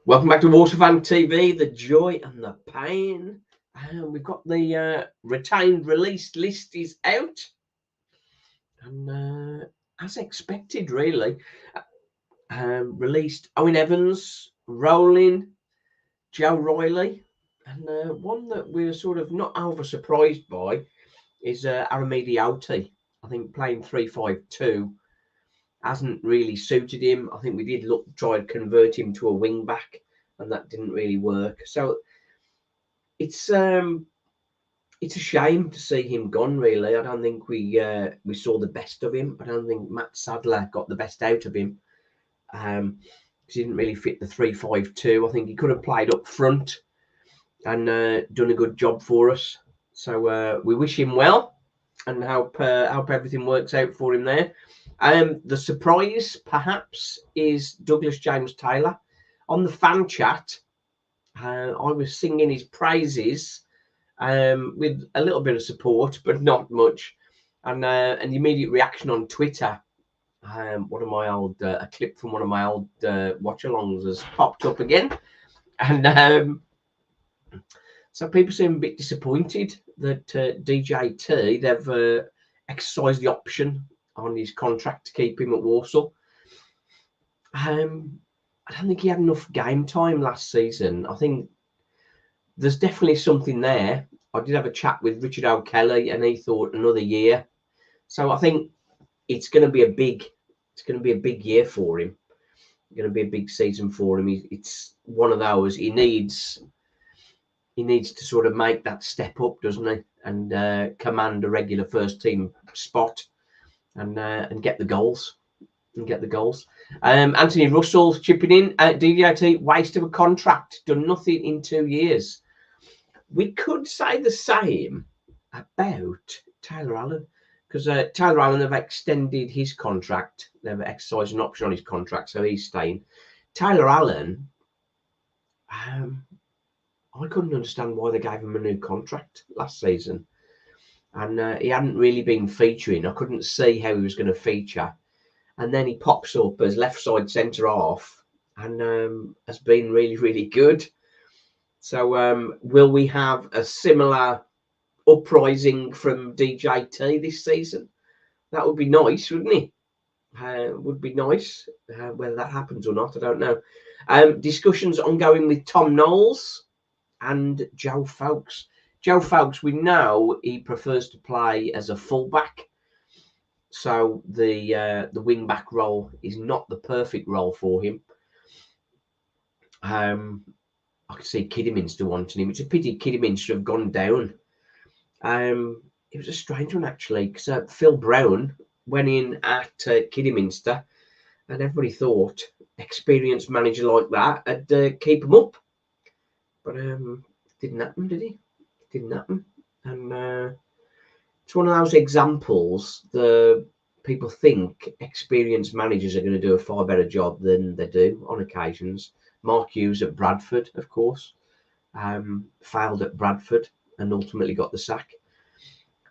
Welcome back to Walsall Fan TV, the joy and the pain. We've got the retained released list is out. And as expected, really. Released Owen Evans, Rowling, Joe Riley. And one that we're sort of not over surprised by is Aramedioti. I think playing 3-5-2 hasn't really suited him. I think we did try to convert him to a wing back, and that didn't really work. So it's a shame to see him gone. Really, I don't think we saw the best of him. I don't think Matt Sadler got the best out of him. He didn't really fit the 3-5-2. I think he could have played up front and done a good job for us. So we wish him well and hope everything works out for him there. The surprise, perhaps, is Douglas James Taylor. On the fan chat, I was singing his praises with a little bit of support, but not much. And the immediate reaction on Twitter, a clip from one of my old watch-alongs has popped up again. And so people seem a bit disappointed that DJT, they've exercised the option on his contract to keep him at Walsall. I don't think he had enough game time last season. I think there's definitely something there. I did have a chat with Richard O'Kelly, and he thought another year. So I think it's going to be a big year for him. It's going to be a big season for him. It's one of those. He needs to sort of make that step up, doesn't he? And command a regular first team spot. And get the goals. Anthony Russell chipping in. DJT, waste of a contract, done nothing in 2 years. We could say the same about Taylor Allen, because Taylor Allen have extended his contract. They've exercised an option on his contract, so he's staying. Taylor Allen, I couldn't understand why they gave him a new contract last season. And he hadn't really been featuring. I couldn't see how he was going to feature. And then he pops up as left side centre half and has been really, really good. So will we have a similar uprising from DJT this season? That would be nice, wouldn't it? Would be nice. Whether that happens or not, I don't know. Discussions ongoing with Tom Knowles and Joe Fowkes. Joe Fowkes, we know he prefers to play as a fullback, so the wing back role is not the perfect role for him. I could see Kidderminster wanting him. It's a pity Kidderminster have gone down. It was a strange one actually, because Phil Brown went in at Kidderminster, and everybody thought experienced manager like that would keep him up, but didn't happen, did he? Didn't happen. And it's one of those examples the people think experienced managers are going to do a far better job than they do on occasions. Mark Hughes at Bradford, of course, failed at Bradford and ultimately got the sack.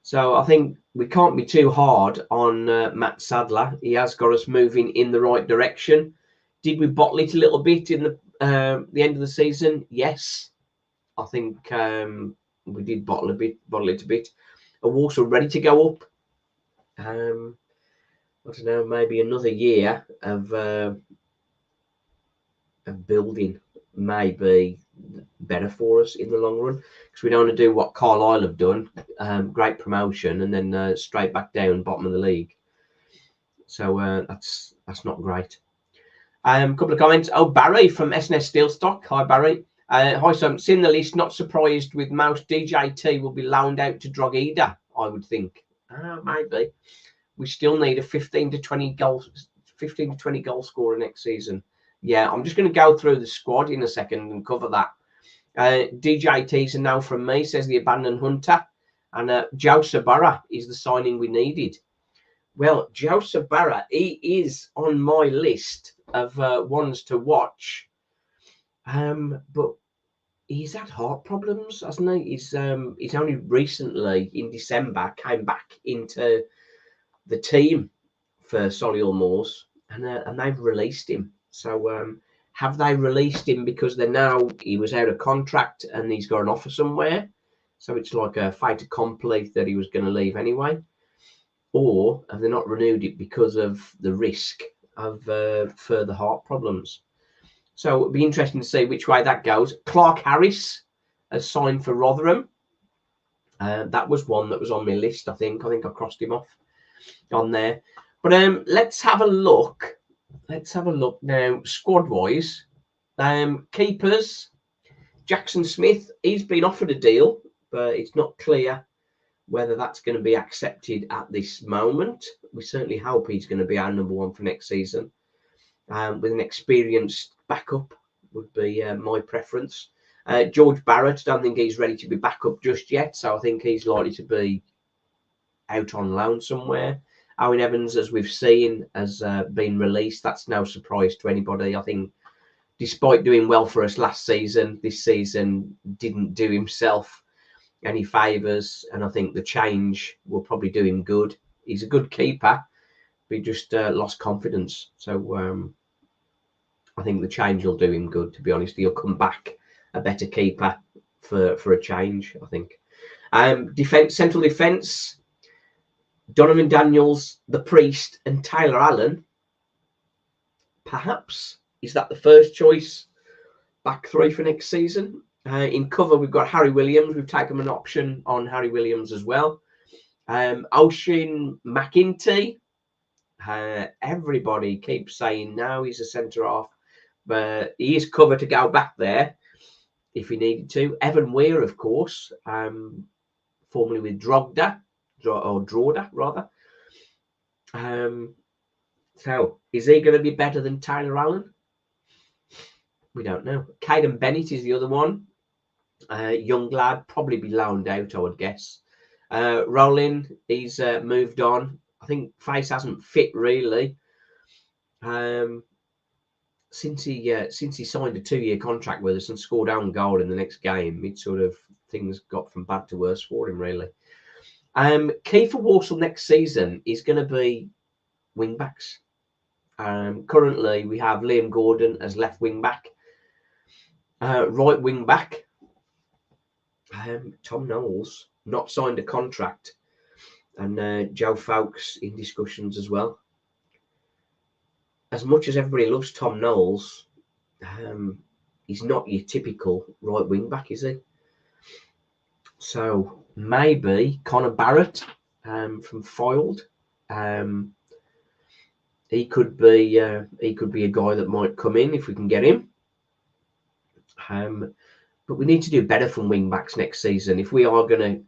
So I think we can't be too hard on Matt Sadler. He has got us moving in the right direction. Did we bottle it a little bit in the end of the season? Yes, I think we did bottle it a bit. Are Walsall ready to go up? I don't know, maybe another year of building may be better for us in the long run, because we don't want to do what Carlisle have done, great promotion and then straight back down bottom of the league. So that's not great. Couple of comments. Oh, Barry from SNS Steelstock. Hi, Barry. Hi, so I'm seeing the list. Not surprised with Mouse. DJT will be loaned out to Drogheda, I would think. Maybe. We still need a 15 to 20 goal scorer next season. Yeah, I'm just going to go through the squad in a second and cover that. DJT's a no from me, says the Abandoned Hunter. And Joe Sabara is the signing we needed. Well, Joe Sabara, he is on my list of ones to watch. But he's had heart problems, hasn't he? He's only recently in December came back into the team for Solihull Moors, and they've released him. So Have they released him because they know he was out of contract and he's got an offer somewhere? So it's like a fait accompli that he was going to leave anyway. Or have they not renewed it because of the risk of further heart problems? So it'd be interesting to see which way that goes. Clark Harris has signed for Rotherham. That was one that was on my list, I think. I crossed him off on there. But let's have a look. Let's have a look now, squad-wise. Keepers, Jackson Smith, he's been offered a deal, but it's not clear whether that's going to be accepted at this moment. We certainly hope he's going to be our number one for next season. With an experienced backup would be my preference. George Barrett, don't think he's ready to be back up just yet, so I think he's likely to be out on loan somewhere. Owen Evans, as we've seen, has been released. That's no surprise to anybody. I think despite doing well for us last season, this season didn't do himself any favours, and I think the change will probably do him good. He's a good keeper, but he just lost confidence. So I think the change will do him good, to be honest. He'll come back a better keeper for a change, I think. Central defence, Donovan Daniels, the Priest, and Tyler Allen. Perhaps is that the first choice back three for next season? In cover, we've got Harry Williams. We've taken an option on Harry Williams as well. Oisin McIntyre. Everybody keeps saying now he's a centre half, but he is cover to go back there if he needed to. Evan Weir, of course, formerly with Drogheda, rather. So is he going to be better than Tyler Allen? We don't know. Caden Bennett is the other one. Young lad, probably be loaned out, I would guess. Rowling, he's moved on. I think Face hasn't fit really. Since he signed a 2-year contract with us and scored own goal in the next game, it sort of things got from bad to worse for him really. Key for Walsall next season is going to be wing backs. Currently, we have Liam Gordon as left wing back, right wing back. Tom Knowles not signed a contract, and Joe Fowkes in discussions as well. As much as everybody loves Tom Knowles, he's not your typical right wing back, is he? So maybe Connor Barrett from Foyled. He could be a guy that might come in if we can get him. But we need to do better from wing backs next season if we are going to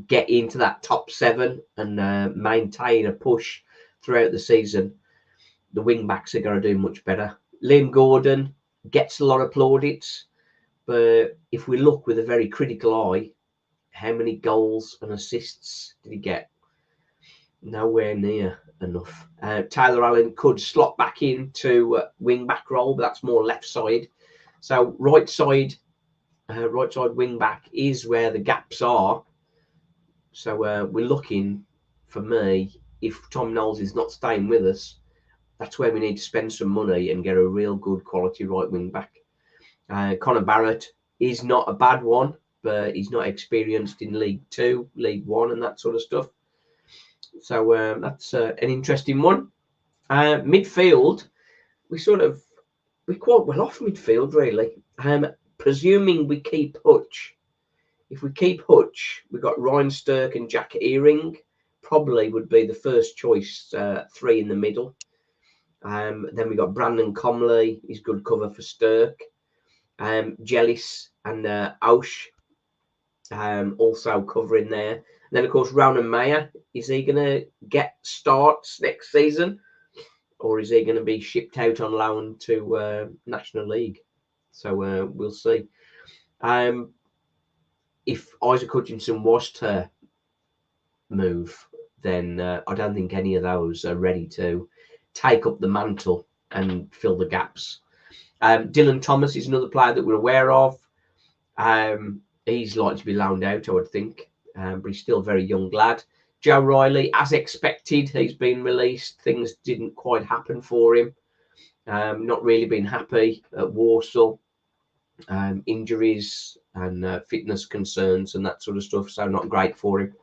get into that top 7 and maintain a push throughout the season. The wing backs are going to do much better. Liam Gordon gets a lot of plaudits, but if we look with a very critical eye, how many goals and assists did he get? Nowhere near enough. Tyler Allen could slot back into wing back role, but that's more left side. So right side wing back is where the gaps are. So we're looking, for me, if Tom Knowles is not staying with us, that's where we need to spend some money and get a real good quality right wing back. Connor Barrett is not a bad one, but he's not experienced in League 2, League 1 and that sort of stuff. So that's an interesting one. Midfield, we're quite well off midfield, really. Presuming we keep Hutch. If we keep Hutch, we've got Ryan Stirk and Jack Earing. Probably would be the first choice, 3 in the middle. Then we got Brandon Comley. He's good cover for Stirk. Jellis and Osh also covering there. And then, of course, Ronan Mayer. Is he going to get starts next season? Or is he going to be shipped out on loan to National League? So we'll see. If Isaac Hutchinson was to move, then I don't think any of those are ready to take up the mantle and fill the gaps. Dylan Thomas is another player that we're aware of. He's likely to be loaned out, I would think, but he's still a very young lad. Joe Riley, as expected, he's been released. Things didn't quite happen for him. Not really been happy at Walsall. Injuries and fitness concerns and that sort of stuff, so not great for him.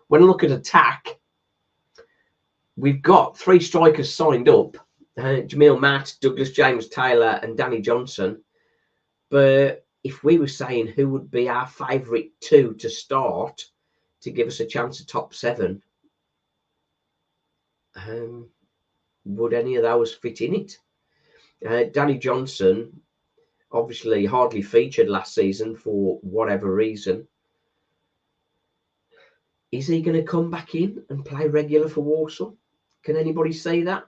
When I look at attack, we've got 3 strikers signed up, Jamil Matt, Douglas James Taylor and Danny Johnson. But if we were saying who would be our favourite 2 to start to give us a chance at top 7, would any of those fit in it? Danny Johnson obviously hardly featured last season for whatever reason. Is he going to come back in and play regular for Walsall? Can anybody see that?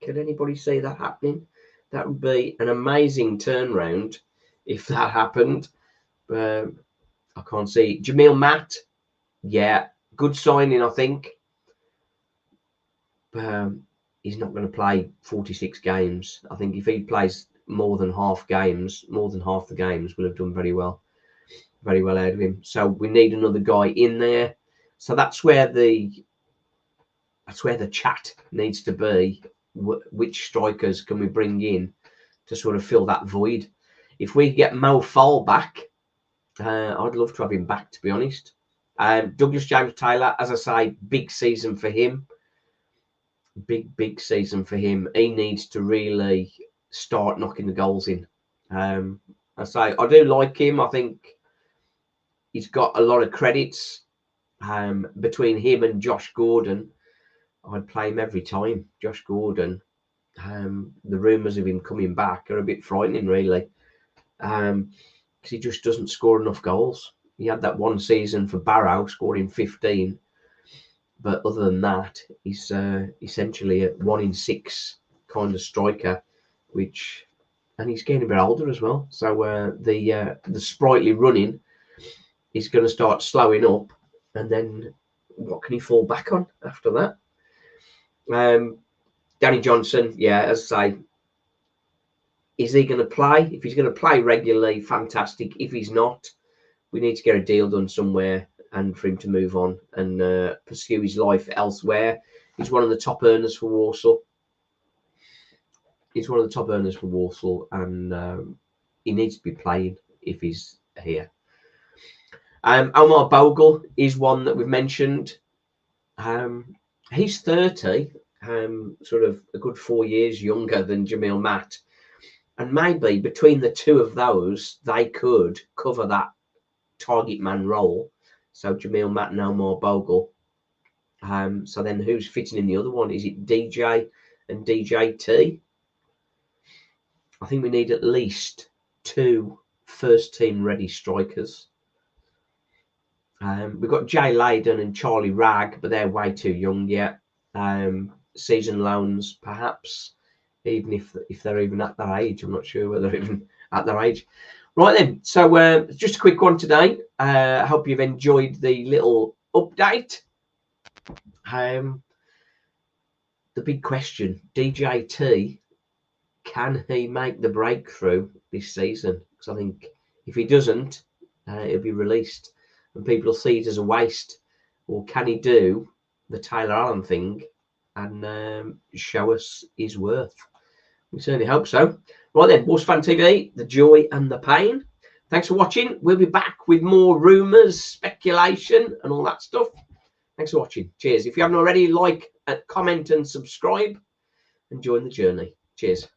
Can anybody see that happening? That would be an amazing turnaround if that happened. I can't see. Jamil Matt, yeah, good signing, I think. He's not going to play 46 games. I think if he plays more than half the games, will have done very well out of him. So we need another guy in there. So that's where the chat needs to be. Which strikers can we bring in to sort of fill that void? If we get Mo Fall back, I'd love to have him back, to be honest. Douglas James Taylor, as I say, big season for him. Big season for him. He needs to really start knocking the goals in. I say I do like him. I think he's got a lot of credits. Between him and Josh Gordon, I'd play him every time. Josh Gordon, the rumours of him coming back are a bit frightening, really, because he just doesn't score enough goals. He had that one season for Barrow, scoring 15, but other than that, he's essentially a 1 in 6 kind of striker, and he's getting a bit older as well. So the sprightly running is going to start slowing up, and then what can he fall back on after that? Danny Johnson, yeah, as I say, is he going to play? If he's going to play regularly, fantastic. If he's not, we need to get a deal done somewhere and for him to move on and pursue his life elsewhere. He's one of the top earners for Walsall. And he needs to be playing if he's here. Omar Bogle is one that we've mentioned. He's 30, sort of a good 4 years younger than Jamil Matt. And maybe between the 2 of those, they could cover that target man role. So Jamil Matt and Omar Bogle. So then who's fitting in the other one? Is it DJ and DJT? I think we need at least 2 first-team ready strikers. We've got Jay Layden and Charlie Ragg, but they're way too young yet. Season loans, perhaps, even if they're even at that age. I'm not sure whether they're even at their age. Right then, so just a quick one today. I hope you've enjoyed the little update. The big question, DJT, can he make the breakthrough this season? Because I think if he doesn't, he'll be released and people will see it as a waste. Or can he do the Taylor Allen thing and show us his worth? We certainly hope so. Right then, Walsall Fan TV, the joy and the pain. Thanks for watching. We'll be back with more rumours, speculation and all that stuff. Thanks for watching. Cheers. If you haven't already, like, comment and subscribe and join the journey. Cheers.